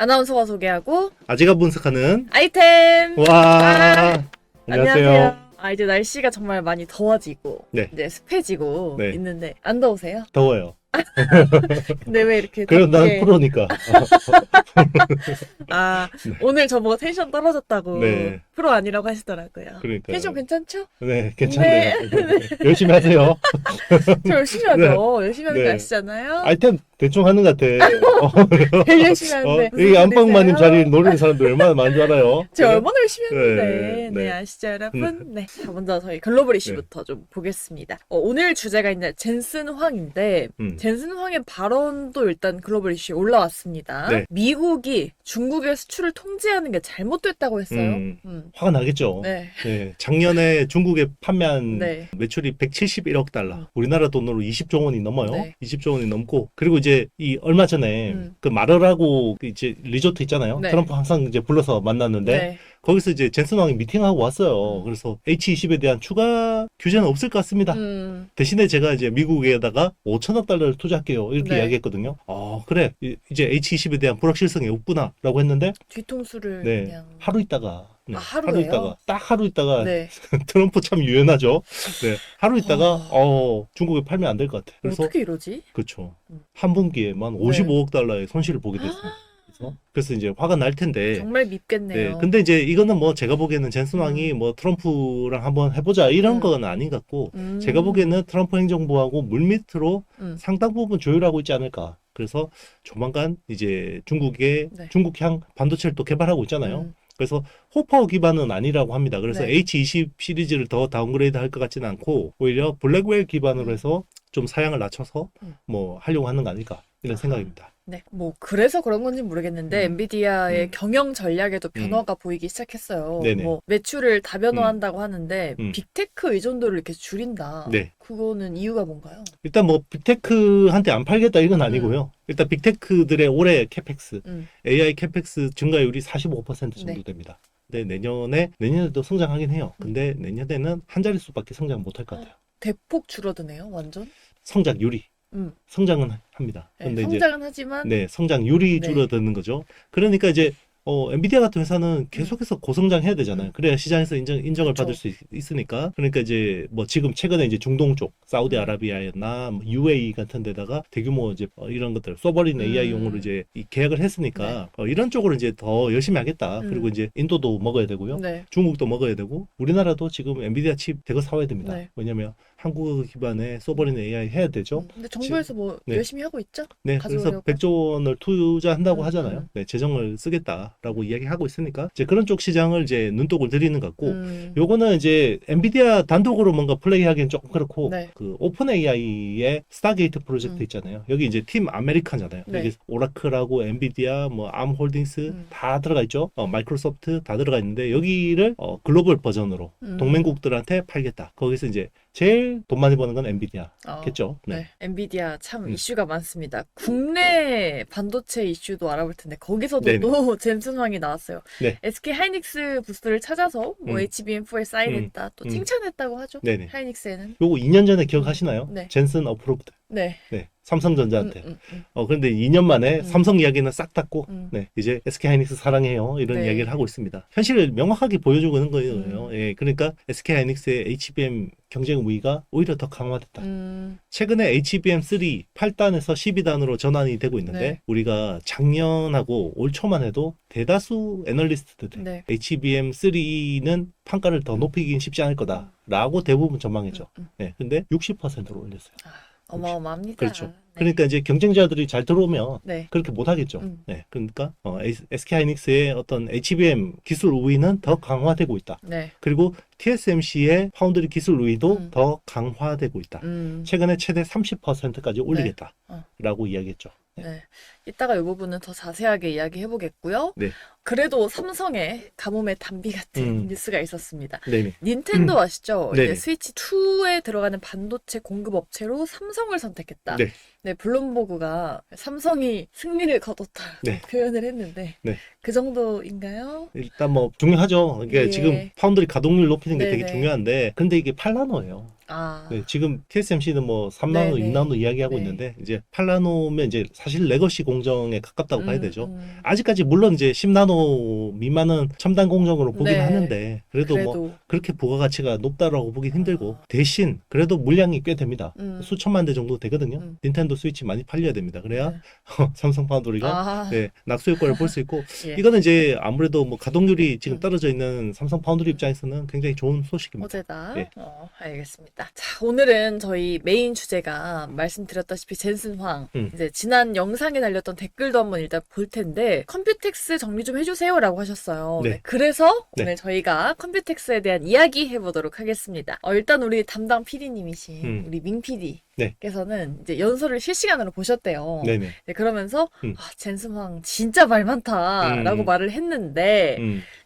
아나운서가 소개하고 아재가 분석하는 아이템. 와 안녕하세요. 이제 날씨가 정말 많이 더워지고 네. 이제 습해지고 네. 있는데 안 더우세요? 더워요. 근데 왜 이렇게 그럼 난 덥게- 프로니까. 네. 오늘 저보고 텐션 떨어졌다고 네. 프로 아니라고 하시더라고요. 그러니까. 텐션 괜찮죠? 네, 괜찮네요. 열심히 하세요. 저 열심히 하죠. 열심히 하는 거 네. 아시잖아요. 아이템 대충 하는 것 같아. 제일 열심히 하는데 무슨 이 안방마님 소리세요? 자리를 노리는 사람들 얼마나 많은 줄 알아요? 제가 얼마나 열심히 했는데. 네, 네, 네. 아시죠, 여러분? 네. 자, 먼저 저희 글로벌 이슈부터 좀 보겠습니다. 오늘 주제가 이제 젠슨 황인데, 젠슨 황의 발언도 일단 글로벌 이슈에 올라왔습니다. 네. 미국이 중국의 수출을 통제하는 게 잘못됐다고 했어요. 화가 나겠죠. 네. 네, 작년에 중국에 판매한 네. 매출이 171억 달러. 우리나라 돈으로 20조 원이 넘어요. 네. 20조 원이 넘고. 그리고 이제 이 얼마 전에 그 마르라고 이제 리조트 있잖아요. 네. 트럼프 항상 이제 불러서 만났는데 네. 거기서 이제 젠슨 왕이 미팅하고 왔어요. 그래서 H20에 대한 추가 규제는 없을 것 같습니다. 대신에 제가 이제 미국에다가 5천억 달러를 투자할게요. 이렇게 네. 이야기했거든요. 그래. 이제 H20에 대한 불확실성이 없구나. 라고 했는데, 뒤통수를 네. 그냥. 하루 있다가. 네. 하루예요? 있다가. 딱 하루 있다가. 네. 트럼프 참 유연하죠. 네. 하루 있다가, 중국에 팔면 안 될 것 같아. 그래서. 어떻게 이러지? 그렇죠. 한 분기에만 55억 달러의 손실을 보게 됐습니다. 그래서 이제 화가 날 텐데. 정말 밉겠네요. 네, 근데 이제 이거는 뭐 제가 보기에는 젠슨 왕이 뭐 트럼프랑 한번 해보자 이런 건 아닌 것 같고, 제가 보기에는 트럼프 행정부하고 물밑으로 상당 부분 조율하고 있지 않을까. 그래서 조만간 이제 네. 중국향 반도체를 또 개발하고 있잖아요. 그래서 호파워 기반은 아니라고 합니다. 그래서 네. H20 시리즈를 더 다운그레이드 할 것 같지는 않고, 오히려 블랙웰 기반으로 해서 좀 사양을 낮춰서 뭐 하려고 하는 거 아닐까 이런 생각입니다. 네, 뭐 그래서 그런 건지 모르겠는데 엔비디아의 경영 전략에도 변화가 보이기 시작했어요. 네네. 뭐 매출을 다변화한다고 하는데 음. 빅테크 의존도를 이렇게 줄인다. 네. 그거는 이유가 뭔가요? 일단 뭐 빅테크한테 안 팔겠다 이건 아니고요. 일단 빅테크들의 올해 캐펙스, AI 캐펙스 증가율이 45% 정도 네. 됩니다. 근데 내년에도 성장하긴 해요. 근데 내년에는 한 자릿수밖에 성장 못할 것 같아요. 대폭 줄어드네요, 완전. 성장률이. 성장은 합니다. 네, 근데 성장은 하지만 네, 성장률이 네. 줄어드는 거죠. 그러니까 이제 엔비디아 같은 회사는 계속해서 고성장해야 되잖아요. 그래야 시장에서 인정을 그쵸. 받을 수 있으니까. 그러니까 이제 뭐 지금 최근에 이제 중동 쪽, 사우디아라비아나 뭐 UAE 같은 데다가 대규모 이제 이런 것들 소버린 AI용으로 이제 이 계약을 했으니까 이런 쪽으로 이제 더 열심히 하겠다. 그리고 이제 인도도 먹어야 되고요. 네. 중국도 먹어야 되고 우리나라도 지금 엔비디아 칩 대거 사와야 됩니다. 네. 왜냐면 한국 기반의 소버린 AI 해야 되죠. 근데 정부에서 뭐 네. 열심히 하고 있죠? 네, 그래서 가져오려고. 100조 원을 투자한다고 하잖아요. 네, 재정을 쓰겠다라고 이야기하고 있으니까 이제 그런 쪽 시장을 이제 눈독을 들이는 것 같고, 요거는 이제 엔비디아 단독으로 뭔가 플레이하기엔 조금 그렇고, 네. 그 오픈 AI의 스타게이트 프로젝트 있잖아요. 여기 이제 팀 아메리카잖아요. 네. 여기 오라클하고 엔비디아, 뭐 암홀딩스 다 들어가 있죠. 마이크로소프트 다 들어가 있는데 여기를 글로벌 버전으로 동맹국들한테 팔겠다. 거기서 이제 제일 돈 많이 버는 건 엔비디아겠죠. 네. 엔비디아 참 음. 이슈가 많습니다. 국내 반도체 이슈도 알아볼 텐데 거기서도 네네. 또 젠슨 황이 나왔어요. 네. SK 하이닉스 부스를 찾아서 뭐 HBM4에 사인했다. 또 칭찬했다고 하죠. 네네. 하이닉스에는. 요거 2년 전에 기억하시나요? 네. 젠슨 어프로브드. 네. 네, 삼성전자한테. 그런데 2년 만에 삼성 이야기는 싹 닫고, 네, 이제 SK하이닉스 사랑해요. 이런 네. 이야기를 하고 있습니다. 현실을 명확하게 보여주고 있는 거예요. 예, 그러니까 SK하이닉스의 HBM 경쟁 우위가 오히려 더 강화됐다. 최근에 HBM3 8단에서 12단으로 전환이 되고 있는데, 네. 우리가 작년하고 올 초만 해도 대다수 애널리스트들이 네. HBM3는 판가를 더 높이긴 쉽지 않을 거다라고 대부분 전망했죠. 네, 근데 60%로 올렸어요. 어마어마합니다. 그렇죠. 네. 그러니까 이제 경쟁자들이 잘 들어오면 네. 그렇게 못 하겠죠. 네. 그러니까 SK하이닉스의 어떤 HBM 기술 우위는 더 강화되고 있다. 네. 그리고 TSMC의 파운드리 기술 우위도 더 강화되고 있다. 최근에 최대 30%까지 올리겠다라고 이야기했죠. 네. 이따가 이 부분은 더 자세하게 이야기해 보겠고요. 네. 그래도 삼성의 가뭄의 단비 같은 뉴스가 있었습니다. 네네. 닌텐도 아시죠? 네네. 이제 스위치 2에 들어가는 반도체 공급 업체로 삼성을 선택했다. 네. 네, 블룸버그가 삼성이 승리를 거뒀다 네. 표현을 했는데 네. 그 정도인가요? 일단 뭐 중요하죠. 이게 예. 지금 파운드리 가동률 높이는 게 되게 네네. 중요한데, 근데 이게 8나노예요. 아, 네, 지금 TSMC는 뭐 3나노, 네네. 2나노 이야기하고 네. 있는데, 이제 8나노면 이제 사실 레거시 공정에 가깝다고 봐야 되죠. 아직까지 물론 이제 10나노 미만은 첨단 공정으로 보긴 네. 하는데 그래도 뭐 그렇게 부가가치가 높다라고 보긴 힘들고 대신 그래도 물량이 꽤 됩니다. 수천만 대 정도 되거든요. 닌텐도 스위치 많이 팔려야 됩니다. 그래야 삼성 파운드리가 네, 낙수 효과를 볼 수 있고 예. 이거는 이제 아무래도 뭐 가동률이 지금 떨어져 있는 삼성 파운드리 입장에서는 굉장히 좋은 소식입니다. 어제다. 예. 알겠습니다. 자, 오늘은 저희 메인 주제가 말씀드렸다시피 젠슨 황. 이제 지난 영상에 달렸던 댓글도 한번 일단 볼 텐데 컴퓨텍스 정리 좀 해주세요라고 하셨어요. 네. 네, 그래서 네. 오늘 저희가 컴퓨텍스에 대한 이야기 해보도록 하겠습니다. 일단 우리 담당 PD님이신 우리 민 PD께서는 이제 연설을 실시간으로 보셨대요. 네네. 네, 그러면서 젠슨 황 진짜 말 많다라고 말을 했는데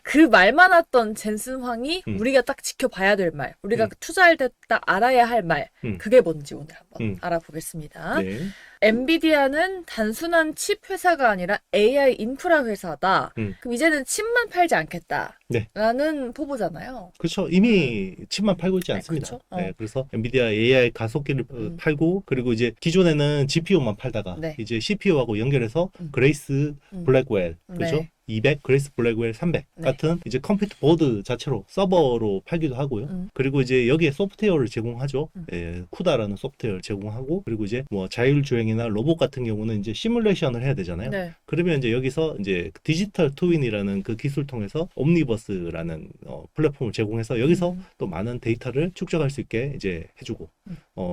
그 말 많았던 젠슨 황이 우리가 딱 지켜봐야 될 말, 우리가 투자할 때 딱 알아야 할 말, 그게 뭔지 오늘 한번 알아보겠습니다. 네. 엔비디아는 단순한 칩 회사가 아니라 AI 인프라 회사다. 그럼 이제는 칩만 팔지 않겠다. 네. 라는 포부잖아요. 그렇죠. 이미 칩만 팔고 있지 않습니다. 그렇죠? 네, 그래서 엔비디아 AI 가속기를 팔고 그리고 이제 기존에는 GPU만 팔다가 네. 이제 CPU하고 연결해서 그레이스 블랙웰 그렇죠? 네. 200, 그레이스 블랙웰 300 네. 같은 이제 컴퓨터 보드 자체로 서버로 팔기도 하고요. 그리고 이제 여기에 소프트웨어를 제공하죠. 예, 쿠다라는 소프트웨어를 제공하고 그리고 이제 뭐 자율주행이나 로봇 같은 경우는 이제 시뮬레이션을 해야 되잖아요. 네. 그러면 이제 여기서 이제 디지털 트윈이라는 그 기술 통해서 옴니버스라는 플랫폼을 제공해서 여기서 또 많은 데이터를 축적할 수 있게 이제 해주고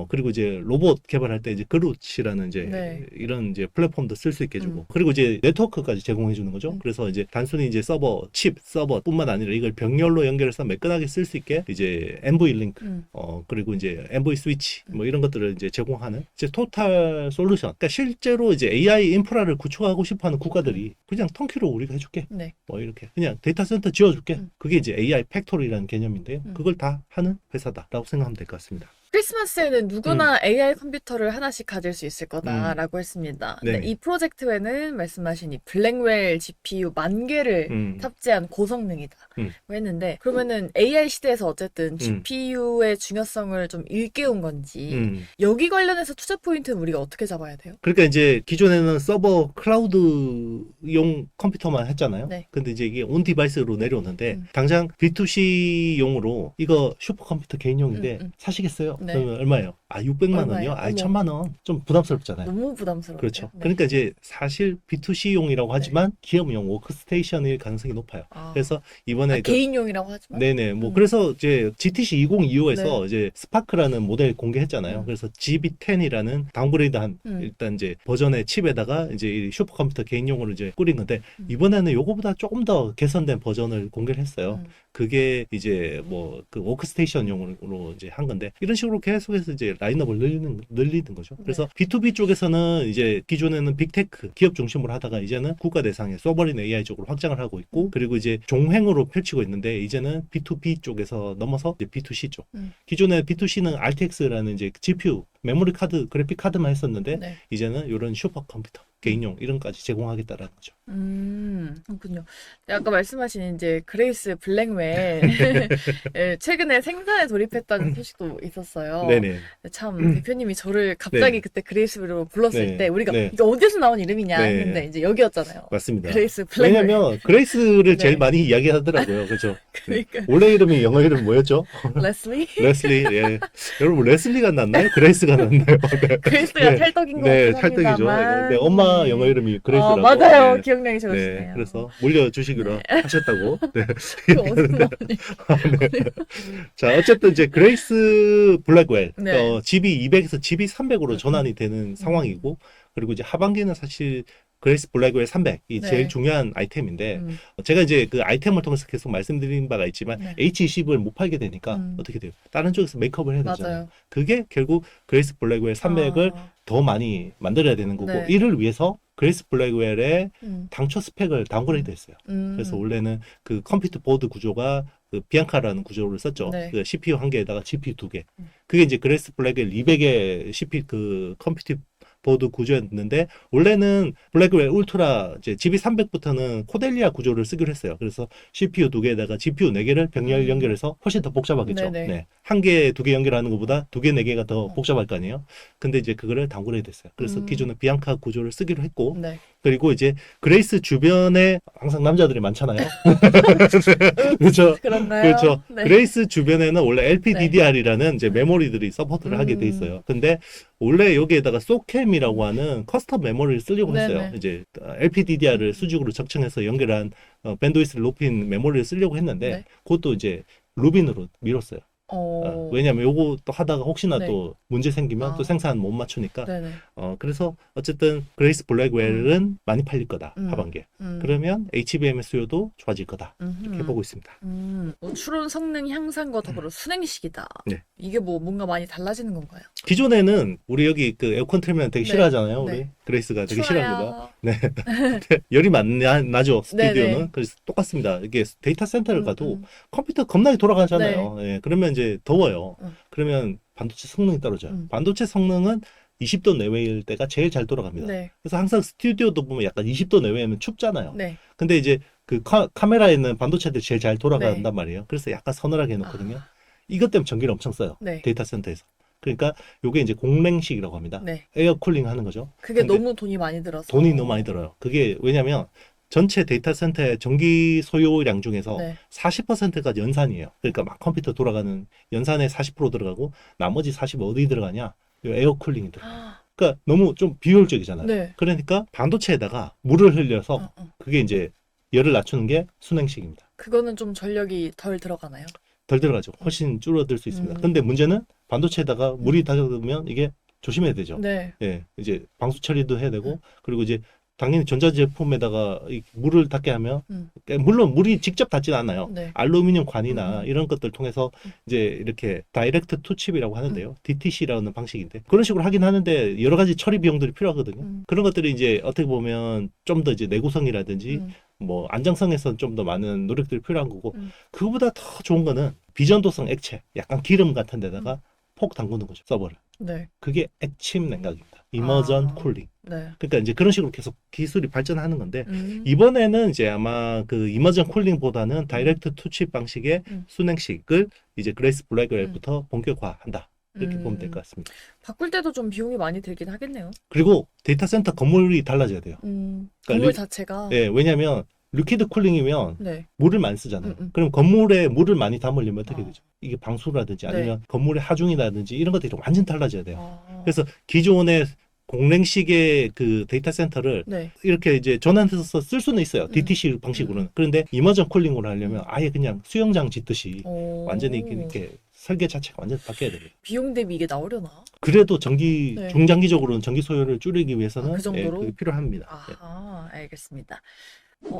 그리고 이제 로봇 개발할 때 이제 그루치라는 이제 네. 이런 이제 플랫폼도 쓸 수 있게 해주고 그리고 이제 네트워크까지 제공해 주는 거죠. 그래서 이제 단순히 이제 서버 칩 서버뿐만 아니라 이걸 병렬로 연결해서 매끈하게 쓸 수 있게 이제 MV 링크 그리고 이제 MV 스위치 뭐 이런 것들을 이제 제공하는 이제 토탈 솔루션. 그러니까 실제로 이제 AI 인프라를 구축하고 싶어하는 국가들이 그냥 턴키로 우리가 해줄게. 네. 뭐 이렇게 그냥 데이터 센터 지어줄게. 그게 이제 AI 팩토리라는 개념인데요. 그걸 다 하는 회사다라고 생각하면 될 것 같습니다. 크리스마스에는 누구나 AI 컴퓨터를 하나씩 가질 수 있을 거다라고 했습니다. 근데 네. 이 프로젝트에는 말씀하신 이 블랙웰 GPU 10,000개를 탑재한 고성능이다고 했는데 그러면은 AI 시대에서 어쨌든 GPU의 중요성을 좀 일깨운 건지 여기 관련해서 투자 포인트는 우리가 어떻게 잡아야 돼요? 그러니까 이제 기존에는 서버 클라우드용 컴퓨터만 했잖아요. 네. 근데 이제 이게 온 디바이스로 내려오는데 당장 B2C용으로 이거 슈퍼컴퓨터 개인용인데 사시겠어요? 네. 그러면 얼마예요? 600만 원이요? 얼마예요? 어머. 1000만 원? 좀 부담스럽잖아요. 너무 부담스러워요. 그렇죠. 네. 그러니까 이제 사실 B2C용이라고 하지만 기업용 워크스테이션일 가능성이 높아요. 그래서 이번에 개인용이라고 하지만 네네 뭐 그래서 이제 GTC 2025에서 네. 이제 스파크라는 모델 공개했잖아요. 그래서 GB10이라는 다운그레이드한 일단 이제 버전의 칩에다가 이제 이 슈퍼컴퓨터 개인용으로 이제 꾸린 건데 이번에는 요거보다 조금 더 개선된 버전을 공개를 했어요. 그게 이제 뭐 그 워크스테이션용으로 이제 한 건데 이런 식으로 계속해서 이제 라인업을 늘리는 거죠. 그래서 B2B 쪽에서는 이제 기존에는 빅테크 기업 중심으로 하다가 이제는 국가 대상의 소버린 AI 쪽으로 확장을 하고 있고 그리고 이제 종횡으로 펼치고 있는데 이제는 B2B 쪽에서 넘어서 이제 B2C 쪽. 기존에 B2C는 RTX라는 이제 GPU 메모리 카드 그래픽 카드만 했었는데 네. 이제는 이런 슈퍼컴퓨터 개인용 이런 까지 제공하겠다라는 거죠. 그렇군요. 아까 말씀하신 이제 그레이스 블랙웰 예, 최근에 생산에 돌입했다는 소식도 있었어요. 네네. 참 대표님이 저를 갑자기 네. 그때 그레이스로 불렀을 네. 때 우리가 네. 이게 어디서 나온 이름이냐 네. 했는데 이제 여기였잖아요. 맞습니다. 그레이스 블랙웰. 왜냐면 그레이스를 제일 네. 많이 이야기하더라고요. 그죠? 그러니까 원래 이름이 영어 이름 뭐였죠? 레슬리? 레슬리. 예. 여러분 레슬리가 낫나요? 그레이스가 낫나요? 네. 그레이스가 네. 찰떡인 것 네, 같긴 찰떡이죠. 합니다만. 네, 엄마 영어 이름이 그레이스라고. 맞아요. 네. 기억력이 네, 좋으시네요. 그래서 물려주시기로 하셨다고. 네. 그 어디서 나오니? 자, 어쨌든 이제 그레이스 블랙웰, 네. GB200에서 GB300으로 전환이 되는 상황이고, 그리고 이제 하반기는 사실 그레이스 블랙웰 300이 네. 제일 중요한 아이템인데, 제가 이제 그 아이템을 통해서 계속 말씀드린 바가 있지만, 네. H20을 못 팔게 되니까 어떻게 돼요? 다른 쪽에서 메이크업을 해야 되잖아요. 맞아요. 그게 결국 그레이스 블랙웰 300을 더 많이 만들어야 되는 거고, 네. 이를 위해서 그레이스 블랙웰의 음. 당초 스펙을 다운그레이드 했어요. 그래서 원래는 그 컴퓨터 보드 구조가 그 비앙카라는 구조를 썼죠. 네. 그 CPU 한 개에다가 GPU 두 개. 그게 이제 그레이스 블랙웰 200의 CPU 그 컴퓨터 보드 구조였는데 원래는 블랙웰 울트라 이제 GB300부터는 코델리아 구조를 쓰기로 했어요. 그래서 CPU 2개에다가 GPU 4개를 병렬 연결해서 훨씬 더 복잡하겠죠. 네네. 네. 한 개, 2개 연결하는 것보다 2개, 4개가 더 복잡할 거 아니에요. 근데 이제 그거를 다운그레이드 했어요. 그래서 기존에 비앙카 구조를 쓰기로 했고 네. 그리고 이제 그레이스 주변에 항상 남자들이 많잖아요. 그렇죠. 그런가요? 그렇죠. 네. 그레이스 주변에는 원래 LPDDR이라는 이제 메모리들이 서포트를 하게 돼 있어요. 근데 원래 여기에다가 소캠이라고 하는 커스텀 메모리를 쓰려고 했어요. 네네. 이제 LPDDR을 수직으로 적층해서 연결한 밴드위스를 높인 메모리를 쓰려고 했는데 네. 그것도 이제 루빈으로 미뤘어요. 왜냐면 요거 또 하다가 혹시나 네. 또 문제 생기면 또 생산 못 맞추니까. 네네. 그래서 어쨌든 그레이스 블랙웰은 많이 팔릴 거다 하반기에. 그러면 HBM의 수요도 좋아질 거다 이렇게 보고 있습니다. 뭐 추론 성능 향상과 더불어 순행식이다. 네. 이게 뭐 뭔가 많이 달라지는 건가요? 기존에는 우리 여기 그 에어컨 틀면 되게 네. 싫어하잖아요. 네. 우리 그레이스가 되게 추워요. 싫어합니다. 네. 열이 나죠 스튜디오는. 네네. 그래서 똑같습니다. 이게 데이터 센터를 가도 컴퓨터 겁나게 돌아가잖아요. 예, 그러면 이제 더워요. 그러면 반도체 성능이 떨어져요. 반도체 성능은 20도 내외일 때가 제일 잘 돌아갑니다. 네. 그래서 항상 스튜디오도 보면 약간 20도 내외면 춥잖아요. 네. 근데 이제 그 카메라에 있는 반도체들이 제일 잘 돌아간단 말이에요. 그래서 약간 서늘하게 해놓거든요. 이것 때문에 전기를 엄청 써요. 네. 데이터 센터에서. 그러니까 요게 이제 공랭식이라고 합니다. 네. 에어 쿨링 하는 거죠. 그게 근데 너무 돈이 많이 들어서. 돈이 너무 많이 들어요. 그게 왜냐면 전체 데이터 센터의 전기 소요량 중에서 네. 40%가 연산이에요. 그러니까 막 컴퓨터 돌아가는 연산에 40% 들어가고 나머지 40% 어디 들어가냐? 요 에어 쿨링이 들어가요. 그러니까 너무 좀 비효율적이잖아요. 네. 그러니까 반도체에다가 물을 흘려서 그게 이제 열을 낮추는 게 순행식입니다. 그거는 좀 전력이 덜 들어가나요? 덜 들어가죠. 훨씬 줄어들 수 있습니다. 근데 문제는 반도체에다가 물이 닿으면 이게 조심해야 되죠. 네. 예, 이제 방수 처리도 해야 되고 그리고 이제 당연히 전자제품에다가 이 물을 닿게 하면 물론 물이 직접 닿지는 않아요. 네. 알루미늄 관이나 이런 것들 통해서 이제 이렇게 다이렉트 투 칩이라고 하는데요. DTC라는 방식인데 그런 식으로 하긴 하는데 여러 가지 처리 비용들이 필요하거든요. 그런 것들이 이제 어떻게 보면 좀 더 이제 내구성이라든지 뭐 안정성에선 좀 더 많은 노력들이 필요한 거고 그거보다 더 좋은 거는 비전도성 액체, 약간 기름 같은 데다가 폭 담그는 거죠, 서버를. 네. 그게 액침 냉각입니다. 이머전 쿨링. 네. 그러니까 이제 그런 식으로 계속 기술이 발전하는 건데 이번에는 이제 아마 그 이머전 쿨링보다는 다이렉트 투칩 방식의 순행식을 이제 그레이스 블랙웰부터 본격화한다. 이렇게 보면 될 것 같습니다. 바꿀 때도 좀 비용이 많이 들긴 하겠네요. 그리고 데이터 센터 건물이 달라져야 돼요. 건물 자체가. 네, 왜냐하면 리퀴드 쿨링이면 네. 물을 많이 쓰잖아요. 그럼 건물에 물에 물을 많이 담으려면 어떻게 되죠? 이게 방수라든지 아니면 건물의 하중이라든지 이런 것들이 완전 달라져야 돼요. 그래서 기존의 공랭식의 그 데이터 센터를 이렇게 이제 전환해서 쓸 수는 있어요. DTC 방식으로는. 그런데 이머전 쿨링으로 하려면 아예 그냥 수영장 짓듯이 완전히 이렇게 설계 자체가 완전 바뀌어야 됩니다. 비용 대비 이게 나오려나? 그래도 중장기적으로는 전기 소요를 줄이기 위해서는 그 정도로? 그게 필요합니다. 알겠습니다.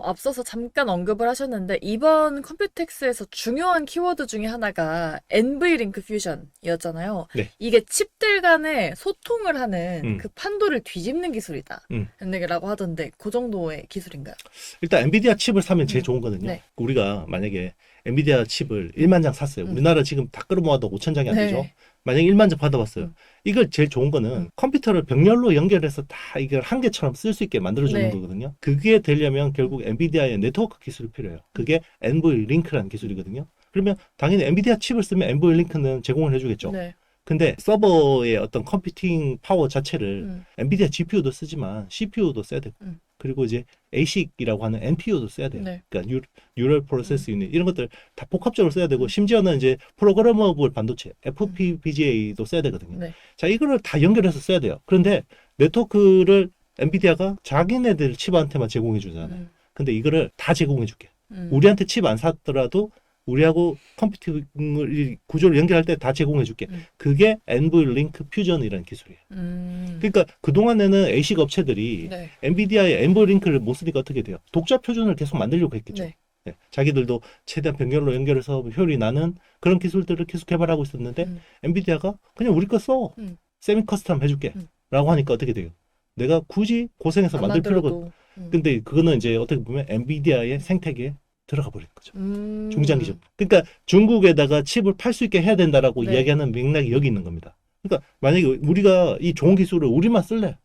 앞서서 잠깐 언급을 하셨는데 이번 컴퓨텍스에서 중요한 키워드 중에 하나가 NV링크 퓨전이었잖아요. 네. 이게 칩들 간의 소통을 하는 그 판도를 뒤집는 기술이다. 라고 하던데 그 정도의 기술인가요? 일단 엔비디아 칩을 사면 제일 좋은 거는요. 네. 우리가 만약에 엔비디아 칩을 1만 장 샀어요. 우리나라 지금 다 끌어모아도 5천 장이 안 되죠. 만약에 1만 장 받아봤어요. 이걸 제일 좋은 거는 컴퓨터를 병렬로 연결해서 다 이걸 한 개처럼 쓸 수 있게 만들어주는 거거든요. 그게 되려면 결국 엔비디아의 네트워크 기술이 필요해요. 그게 NV링크라는 기술이거든요. 그러면 당연히 엔비디아 칩을 쓰면 NV링크는 제공을 해주겠죠. 근데 서버의 어떤 컴퓨팅 파워 자체를 엔비디아 GPU도 쓰지만 CPU도 써야 되고 그리고 이제 ASIC이라고 하는 NPU도 써야 돼요. 그러니까 뉴럴 프로세스 유닛 이런 것들 다 복합적으로 써야 되고 심지어는 이제 프로그래머블 반도체 FPGA도 써야 되거든요. 자, 이거를 다 연결해서 써야 돼요. 그런데 네트워크를 엔비디아가 자기네들 칩한테만 제공해 주잖아요. 근데 이거를 다 제공해 줄게. 우리한테 칩 안 샀더라도 우리하고 컴퓨팅을 구조를 연결할 때 다 제공해 줄게. 그게 NV링크 퓨전이라는 기술이에요. 그러니까 그동안에는 ASIC 업체들이 엔비디아의 NV링크를 못 쓰니까 어떻게 돼요? 독자 표준을 계속 만들려고 했겠죠. 자기들도 최대한 병렬로 연결해서 효율이 나는 그런 기술들을 계속 개발하고 있었는데 엔비디아가 그냥 우리 거 써. 세미 커스텀 해줄게. 라고 하니까 어떻게 돼요? 내가 굳이 고생해서 만들 필요가 근데 그거는 이제 어떻게 보면 엔비디아의 생태계에 들어가 버리는 거죠. 중장기적. 그러니까 중국에다가 칩을 팔 수 있게 해야 된다라고 이야기하는 맥락이 여기 있는 겁니다. 그러니까 만약에 우리가 이 좋은 기술을 우리만 쓸래.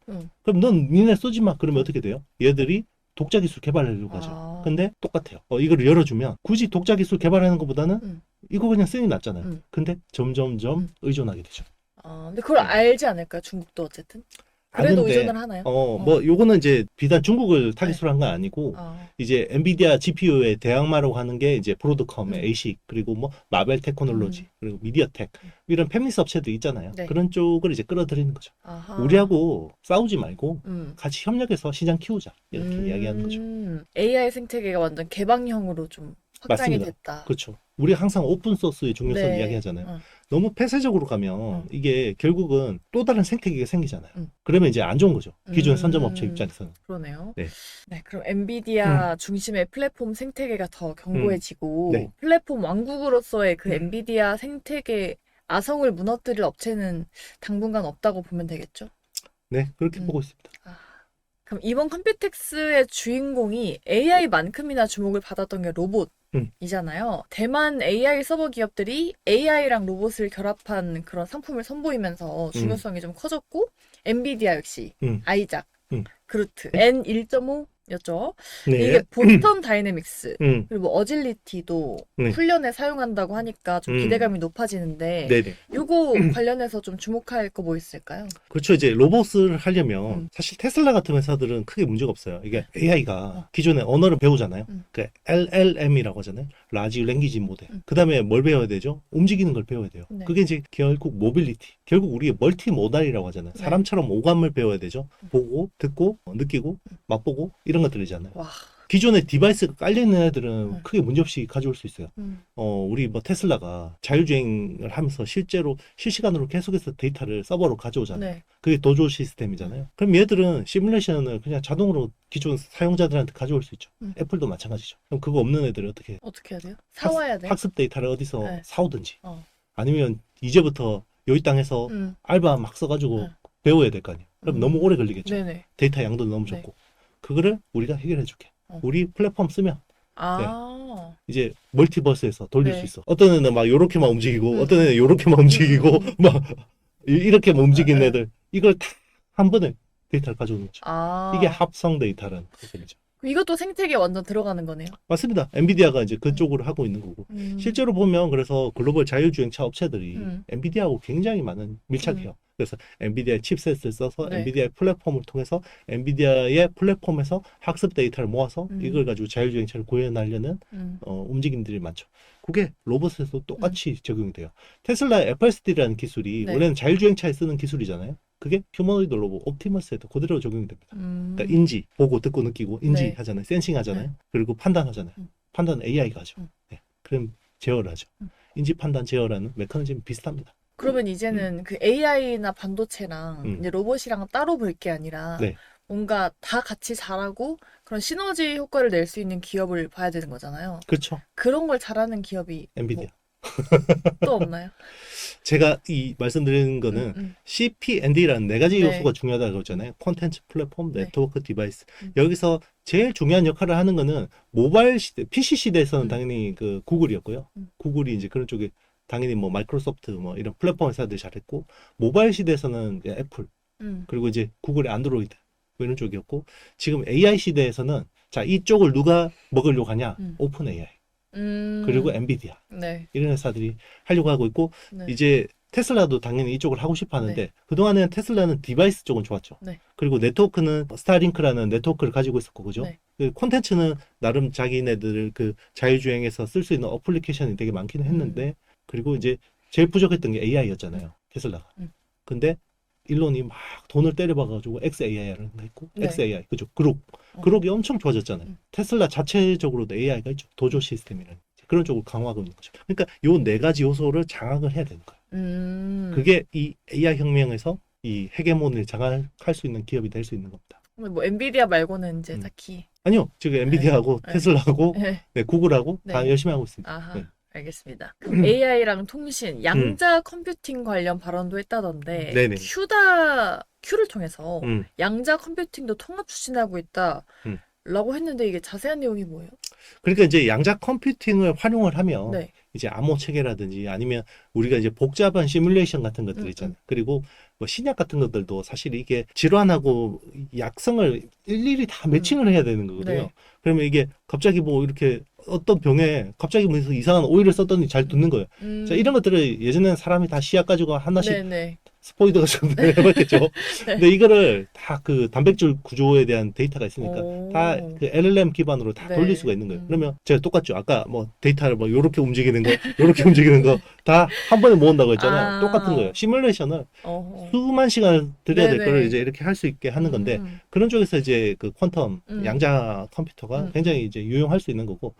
그럼 넌 니네 쓰지 마. 그러면 어떻게 돼요? 얘들이 독자 기술 개발하려고 하죠. 근데 똑같아요. 이거를 열어주면 굳이 독자 기술 개발하는 것보다는 이거 그냥 쓰니 낫잖아요. 근데 점점점 의존하게 되죠. 근데 그걸 알지 않을까요? 중국도 어쨌든. 그래도 아는데, 의존을 하나요? 뭐 요거는 이제 비단 중국을 타깃으로 한 건 아니고 이제 엔비디아 GPU의 대항마라고 하는 게 이제 브로드컴의 ASIC 그리고 뭐 마벨 테크놀로지 그리고 미디어텍 이런 패밀리스 업체들 있잖아요. 네. 그런 쪽을 이제 끌어들이는 거죠. 아하. 우리하고 싸우지 말고 같이 협력해서 시장 키우자 이렇게 이야기하는 거죠. AI 생태계가 완전 개방형으로 좀 확장이 맞습니다. 됐다. 그렇죠. 우리 항상 오픈 소스의 중요성 네. 이야기하잖아요. 너무 폐쇄적으로 가면 이게 결국은 또 다른 생태계가 생기잖아요. 그러면 이제 안 좋은 거죠. 기존 선점업체 입장에서는. 그러네요. 네. 네, 그럼 엔비디아 중심의 플랫폼 생태계가 더 견고해지고 네. 플랫폼 왕국으로서의 그 엔비디아 생태계 아성을 무너뜨릴 업체는 당분간 없다고 보면 되겠죠? 네, 그렇게 보고 있습니다. 그럼 이번 컴퓨텍스의 주인공이 AI만큼이나 주목을 받았던 게 로봇이잖아요. 대만 AI 서버 기업들이 AI랑 로봇을 결합한 그런 상품을 선보이면서 중요성이 좀 커졌고 엔비디아 역시 아이작, 그루트, N1.5였죠. 네. 이게 보스턴 다이내믹스 그리고 어질리티도 네. 훈련에 사용한다고 하니까 좀 기대감이 높아지는데 네네. 요거 관련해서 좀 주목할 거 뭐 있을까요? 그렇죠. 이제 로봇을 하려면 사실 테슬라 같은 회사들은 크게 문제가 없어요. 이게 AI가 기존에 언어를 배우잖아요. 그 LLM이라고 하잖아요. 라지 랭귀지 모델. 그 다음에 뭘 배워야 되죠? 움직이는 걸 배워야 돼요. 네. 그게 이제 결국 모빌리티. 결국 우리가 멀티모달이라고 하잖아요. 네. 사람처럼 오감을 배워야 되죠. 보고, 듣고, 느끼고, 맛보고 이런 것들이잖아요. 와. 기존에 디바이스가 깔려있는 애들은 크게 문제없이 가져올 수 있어요. 우리 뭐 테슬라가 자율주행을 하면서 실제로 실시간으로 계속해서 데이터를 서버로 가져오잖아요. 네. 그게 도조 시스템이잖아요. 그럼 얘들은 시뮬레이션을 그냥 자동으로 기존 사용자들한테 가져올 수 있죠. 애플도 마찬가지죠. 그럼 그거 없는 애들은 어떻게 해요? 어떻게 해야 돼요? 사와야 돼요? 학습 데이터를 어디서 네. 사오든지 아니면 이제부터 여기 땅에서 알바 막 써가지고 배워야 될 거 아니에요. 그럼 너무 오래 걸리겠죠. 네네. 데이터 양도 너무 네. 적고. 그거를 우리가 해결해 줄게. 우리 플랫폼 쓰면 이제 멀티버스에서 돌릴 네. 수 있어. 어떤 애는 막 요렇게만 움직이고 어떤 애는 요렇게만 움직이고 막 이렇게만 움직이는 애들 이걸 다 한 번에 데이터를 가져오는 거죠. 이게 합성 데이터라는 컨셉이죠. 이것도 생태계에 완전 들어가는 거네요. 맞습니다. 엔비디아가 이제 그쪽으로 하고 있는 거고. 실제로 보면 그래서 글로벌 자율주행차 업체들이 엔비디아하고 굉장히 많은 밀착해요. 그래서 엔비디아의 칩셋을 써서 네. 엔비디아의 플랫폼을 통해서 엔비디아의 플랫폼에서 학습 데이터를 모아서 이걸 가지고 자율주행차를 구현하려는 움직임들이 많죠. 그게 로봇에서 똑같이 적용이 돼요. 테슬라의 FSD라는 기술이 네. 원래는 자율주행차에 쓰는 기술이잖아요. 그게 휴머노이드 로봇 옵티머스에도 그대로 적용이 됩니다. 그러니까 인지, 보고, 듣고, 느끼고 인지 네. 하잖아요. 센싱 하잖아요. 그리고 판단하잖아요. 판단은 AI가 하죠. 네. 그럼 제어를 하죠. 인지, 판단, 제어라는 메커니즘이 비슷합니다. 그러면 이제는 그 AI나 반도체랑 이제 로봇이랑 따로 볼 게 아니라 네. 뭔가 다 같이 잘하고 그런 시너지 효과를 낼 수 있는 기업을 봐야 되는 거잖아요. 그렇죠. 그런 걸 잘하는 기업이 엔비디아. 또 없나요? 제가 이 말씀드리는 거는 CP&D라는 네 가지 네. 요소가 중요하다고 했잖아요. 콘텐츠, 플랫폼, 네. 네트워크, 디바이스. 여기서 제일 중요한 역할을 하는 거는 모바일 시대, PC 시대에서는 당연히 그 구글이었고요. 구글이 이제 그런 쪽에 당연히 뭐 마이크로소프트 뭐 이런 플랫폼 회사들이 잘했고 모바일 시대에서는 애플 그리고 이제 구글의 안드로이드 뭐 이런 쪽이었고 지금 AI 시대에서는 자 이쪽을 누가 먹으려고 하냐 오픈 AI 그리고 엔비디아 네. 이런 회사들이 하려고 하고 있고 네. 이제 테슬라도 당연히 이쪽을 하고 싶어 하는데 네. 그동안에는 테슬라는 디바이스 쪽은 좋았죠. 네. 그리고 네트워크는 스타링크라는 네트워크를 가지고 있었고 그죠? 네. 그 콘텐츠는 나름 자기네들 그 자율주행에서 쓸 수 있는 어플리케이션이 되게 많기는 했는데 그리고 이제 제일 부족했던 게 AI였잖아요. 테슬라가. 근데 일론이 막 돈을 때려박아가지고 XAI를 했고 네. XAI 그죠? 그룹이 엄청 좋아졌잖아요. 테슬라 자체적으로도 AI가 있죠. 도조 시스템이라는 그런 쪽을 강화하고 있는 거죠. 그러니까 요 네 가지 요소를 장악을 해야 되는 거예요. 그게 이 AI 혁명에서 이 헤게몬을 장악할 수 있는 기업이 될 수 있는 겁니다. 뭐 엔비디아 말고는 이제 딱히 아니요, 지금 엔비디아하고 네. 테슬라하고 네. 네, 구글하고 다 네. 열심히 하고 있습니다. 아하. 네. 알겠습니다. 그럼 AI랑 통신, 양자 컴퓨팅 관련 발언도 했다던데 네네. Q를 통해서 양자 컴퓨팅도 통합 추진하고 있다. 라고 했는데 이게 자세한 내용이 뭐예요? 그러니까 이제 양자 컴퓨팅을 활용을 하면 네. 이제 암호 체계라든지 아니면 우리가 이제 복잡한 시뮬레이션 같은 것들 있잖아요. 그리고 뭐 신약 같은 것들도 사실 이게 질환하고 약성을 일일이 다 매칭을 해야 되는 거거든요. 네. 그러면 이게 갑자기 뭐 이렇게 어떤 병에 갑자기 뭐 이상한 오일을 썼더니 잘 듣는 거예요. 자, 이런 것들을 예전에는 사람이 다 씨앗 가지고 하나씩 네네. 스포이드가 좀 해봤겠죠. 네. 근데 이거를 다 그 단백질 구조에 대한 데이터가 있으니까 오. 다 그 LLM 기반으로 다 네. 돌릴 수가 있는 거예요. 그러면 제가 똑같죠. 아까 뭐 데이터를 뭐 요렇게 움직이는 거, 요렇게 움직이는 거 다 한 번에 모은다고 했잖아요. 아. 똑같은 거예요. 시뮬레이션을 어허. 수만 시간을 들여야 될 네네. 거를 이제 이렇게 할 수 있게 하는 건데 그런 쪽에서 이제 그 퀀텀 양자 컴퓨터가 굉장히 이제 유용할 수 있는 거고.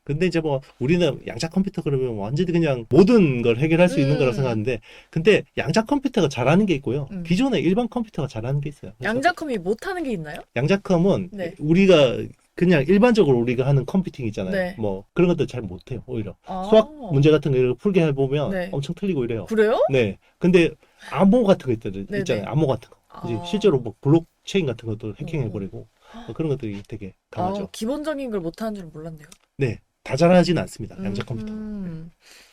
근데 이제 뭐 우리는 양자 컴퓨터 그러면 완전히 그냥 모든 걸 해결할 수 있는 거라고 생각하는데 근데 양자 컴퓨터가 잘하는 게 있고요. 기존의 일반 컴퓨터가 잘하는 게 있어요. 그래서 양자컴이 못하는 게 있나요? 양자컴은 네. 우리가 그냥 일반적으로 우리가 하는 컴퓨팅 있잖아요. 네. 뭐 그런 것들 잘 못해요. 오히려 아. 수학 문제 같은 거 풀게 해보면 네. 엄청 틀리고 이래요. 그래요? 네. 근데 암호 같은 거 네네. 있잖아요. 암호 같은 거. 이제 아. 실제로 뭐 블록체인 같은 것도 해킹해버리고 뭐 그런 것들이 되게 강하죠. 아, 기본적인 걸 못하는 줄 몰랐네요. 네. 다 잘하진 않습니다. 양자 컴퓨터.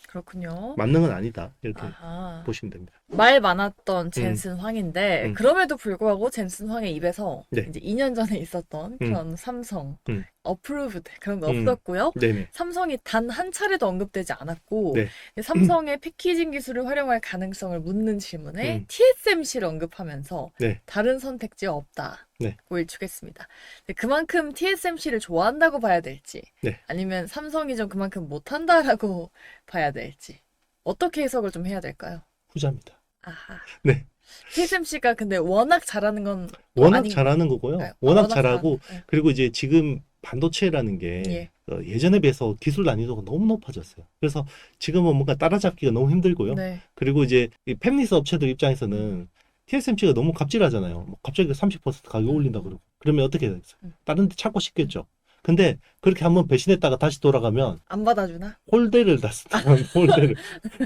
그렇군요. 만능은 아니다. 이렇게 아하. 보시면 됩니다. 말 많았던 젠슨 황인데 그럼에도 불구하고 젠슨 황의 입에서 네. 이제 2년 전에 있었던 그런 삼성 어프로브드 그런 거 없었고요. 네네. 삼성이 단 한 차례도 언급되지 않았고 네. 삼성의 패키징 기술을 활용할 가능성을 묻는 질문에 TSMC를 언급하면서 네. 다른 선택지가 없다고 네. 일축했습니다. 근데 그만큼 TSMC를 좋아한다고 봐야 될지 네. 아니면 삼성이 좀 그만큼 못한다라고 봐야 될지 어떻게 해석을 좀 해야 될까요? 후자입니다. 아하. 네. TSMC가 근데 워낙 잘하는 건 워낙 잘하는 거고요. 워낙 잘하고 네. 그리고 이제 지금 반도체라는 게 예. 예전에 비해서 기술 난이도가 너무 높아졌어요. 그래서 지금은 뭔가 따라잡기가 너무 힘들고요. 네. 그리고 이제 이 팹리스 업체들 입장에서는 TSMC가 너무 갑질하잖아요. 뭐 갑자기 30% 가격 올린다 그러고. 그러면 어떻게 해야 되겠어요? 다른 데 찾고 싶겠죠. 근데 그렇게 한번 배신했다가 다시 돌아가면 안 받아주나? 홀대를 das다. 홀대를.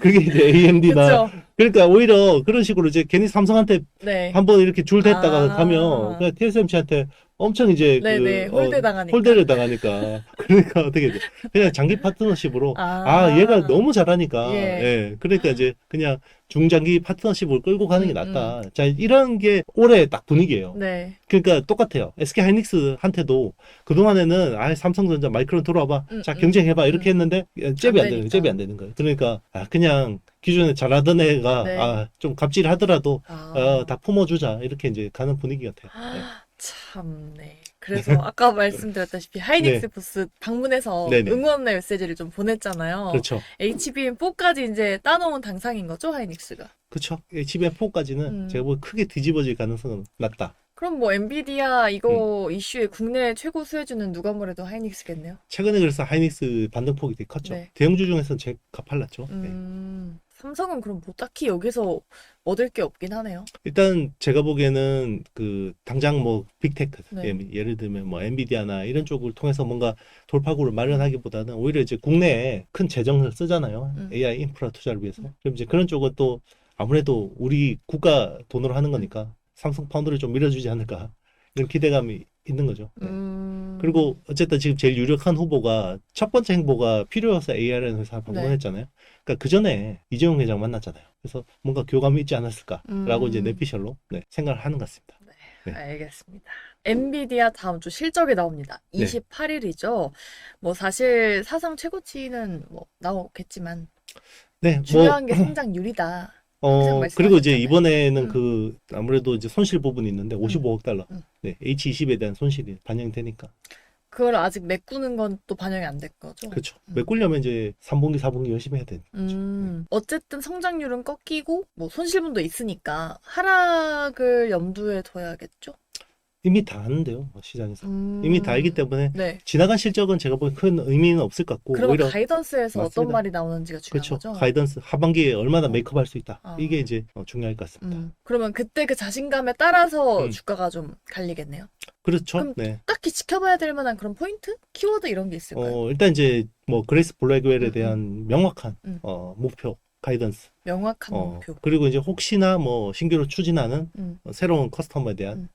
그게 이제 AMD나 그쵸? 그러니까 오히려 그런 식으로 이제 괜히 삼성한테 네. 한번 이렇게 줄 댔다가 아. 가면 그냥 TSMC한테 엄청 이제 네네, 홀대 당하니까. 홀대를 당하니까 그러니까 어떻게 돼? 그냥 장기 파트너십으로 얘가 너무 잘하니까 예. 그러니까 이제 그냥 중장기 파트너십을 끌고 가는 게 낫다. 자, 이런 게 올해 딱 분위기예요. 네. 그러니까 똑같아요. SK 하이닉스한테도 그동안에는 삼성전자 마이크론 들어와봐. 자, 경쟁해봐. 이렇게 했는데 잽이 안 되는 거예요. 잽이 안 되는 거예요. 그러니까 그냥 기존에 잘하던 애가 네. 좀 갑질하더라도 다 품어주자. 이렇게 이제 가는 분위기 같아요. 네. 참네. 그래서 아까 말씀드렸다시피 하이닉스 네. 부스 방문해서 네네. 응원의 메시지를 좀 보냈잖아요. 그렇죠. HBM4까지 이제 따놓은 당상인 거죠, 하이닉스가. 그렇죠. HBM4까지는 제가 보기 크게 뒤집어질 가능성은 낮다. 그럼 뭐 엔비디아 이거 이슈의 국내 최고 수혜주는 누가 뭐래도 하이닉스겠네요. 최근에 그래서 하이닉스 반등폭이 되게 컸죠. 네. 대형주 중에서는 제일 가팔랐죠. 네. 삼성은 그럼 뭐 딱히 여기서 얻을 게 없긴 하네요. 일단 제가 보기에는 그 당장 뭐 빅테크 네. 예를 들면 뭐 엔비디아나 이런 쪽을 통해서 뭔가 돌파구를 마련하기보다는 오히려 이제 국내에 큰 재정을 쓰잖아요. AI 인프라 투자를 위해서. 그럼 이제 그런 쪽은 또 아무래도 우리 국가 돈으로 하는 거니까 삼성 파운드를 좀 밀어주지 않을까 이런 기대감이 있는 거죠. 네. 그리고 어쨌든 지금 제일 유력한 후보가 첫 번째 행보가 필요해서 AI라는 회사 방문했잖아요. 그러니까 그 전에 이재용 회장 만났잖아요. 그래서 뭔가 교감이 있지 않았을까라고 이제 내피셜로 생각을 하는 것 같습니다. 네. 알겠습니다. 엔비디아 다음 주 실적이 나옵니다. 28일이죠. 뭐 사실 사상 최고치는 뭐 나오겠지만 네, 중요한 게 성장률이다. 그리고 이제 이번에는 그 아무래도 이제 손실 부분이 있는데 55억 달러. 네, H20에 대한 손실이 반영이 되니까. 그걸 아직 메꾸는 건 또 반영이 안 된 거죠? 그렇죠. 메꾸려면 이제 3분기, 4분기 열심히 해야 되는 거죠. 어쨌든 성장률은 꺾이고 뭐 손실분도 있으니까 하락을 염두에 둬야겠죠? 이미 다 아는데요, 시장에서. 이미 다 알기 때문에 네. 지나간 실적은 제가 보기엔 큰 의미는 없을 것 같고 그럼 오히려 가이던스에서 맞습니다. 어떤 말이 나오는지가 중요한 그렇죠. 거죠? 가이던스 하반기에 얼마나 메이크업 할 수 있다. 이게 이제 중요할 것 같습니다. 그러면 그때 그 자신감에 따라서 주가가 좀 갈리겠네요? 그렇죠. 그럼 네. 딱히 지켜봐야 될 만한 그런 포인트? 키워드 이런 게 있을까요? 일단 이제 뭐 그레이스 블랙웰에 대한 명확한 목표, 가이던스. 명확한 목표. 그리고 이제 혹시나 뭐 신규로 추진하는 새로운 커스터머에 대한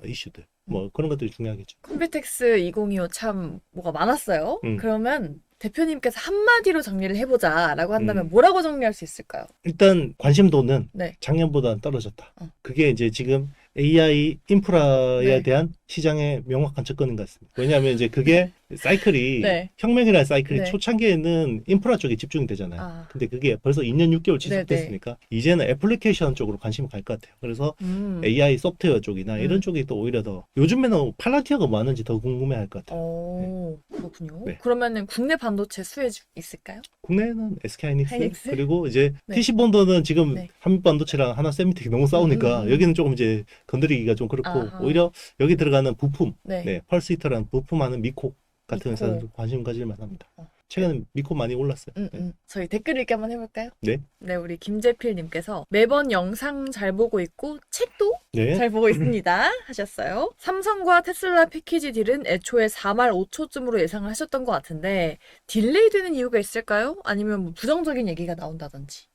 이슈들. 뭐 그런 것들이 중요하겠죠. 컴퓨텍스 2025 참 뭐가 많았어요. 그러면 대표님께서 한마디로 정리를 해보자라고 한다면 음. 뭐라고 정리할 수 있을까요? 일단 관심도는 네. 작년보다는 떨어졌다. 어. 그게 이제 지금 AI 인프라에 네. 대한 시장의 명확한 접근인 것 같습니다. 왜냐하면 이제 그게 사이클이 네. 혁명이라는 사이클이 네. 초창기에는 인프라 쪽에 집중이 되잖아요. 아. 근데 그게 벌써 2년 6개월 네네. 지속됐으니까 이제는 애플리케이션 쪽으로 관심이 갈 것 같아요. 그래서 AI 소프트웨어 쪽이나 이런 쪽이 또 오히려 더 요즘에는 팔란티어가 많은지 더 궁금해할 것 같아요. 오, 그렇군요. 네. 그러면은 국내 반도체 수혜 있을까요? 국내는 SK 하이닉스 하이닉스? 그리고 이제 네. TC본드는 지금 네. 한미반도체랑 하나 세미텍이 너무 싸우니까 여기는 조금 이제 건드리기가 좀 그렇고 아하. 오히려 여기 들어가는 부품, 네. 펄스 히터라는 부품하는 미코 같은 미코. 회사도 관심 가질 만합니다. 어. 최근에 미코 많이 올랐어요. 네. 저희 댓글 읽기 한번 해볼까요? 네. 네, 우리 김재필님께서 매번 영상 잘 보고 있고 책도 네. 잘 보고 있습니다 하셨어요. 삼성과 테슬라 패키지 딜은 애초에 4말 5초쯤으로 예상을 하셨던 것 같은데 딜레이 되는 이유가 있을까요? 아니면 뭐 부정적인 얘기가 나온다든지.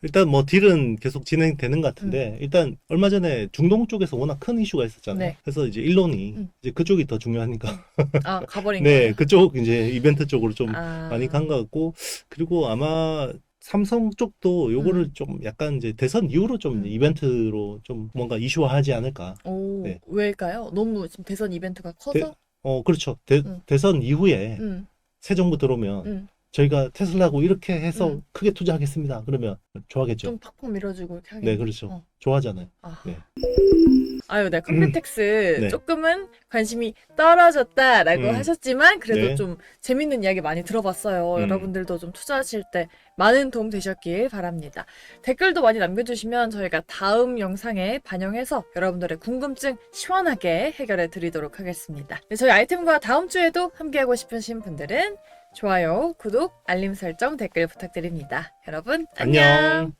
일단 뭐 딜은 계속 진행되는 것 같은데 일단 얼마 전에 중동 쪽에서 워낙 큰 이슈가 있었잖아요. 네. 그래서 이제 일론이 이제 그쪽이 더 중요하니까 아, 가버린 네, 거예요? 그쪽 이제 이벤트 쪽으로 좀 아. 많이 간 것 같고 그리고 아마 삼성 쪽도 요거를 좀 약간 이제 대선 이후로 좀 이벤트로 좀 뭔가 이슈화하지 않을까. 오, 네. 왜일까요? 너무 지금 대선 이벤트가 커서? 그렇죠. 음. 대선 이후에 음, 새 정부 들어오면 음. 저희가 테슬라하고 이렇게 해서 크게 투자하겠습니다. 그러면 좋아하겠죠. 좀 팍팍 밀어주고 이렇게 하겠네. 네, 그렇죠. 어. 좋아하잖아요. 아. 네. 아유, 네, 컴퓨텍스 네. 조금은 관심이 떨어졌다라고 하셨지만 그래도 네. 좀 재밌는 이야기 많이 들어봤어요. 여러분들도 좀 투자하실 때 많은 도움 되셨길 바랍니다. 댓글도 많이 남겨주시면 저희가 다음 영상에 반영해서 여러분들의 궁금증 시원하게 해결해 드리도록 하겠습니다. 네, 저희 아이템과 다음 주에도 함께하고 싶으신 분들은 좋아요, 구독, 알림 설정, 댓글 부탁드립니다. 여러분, 안녕! 안녕.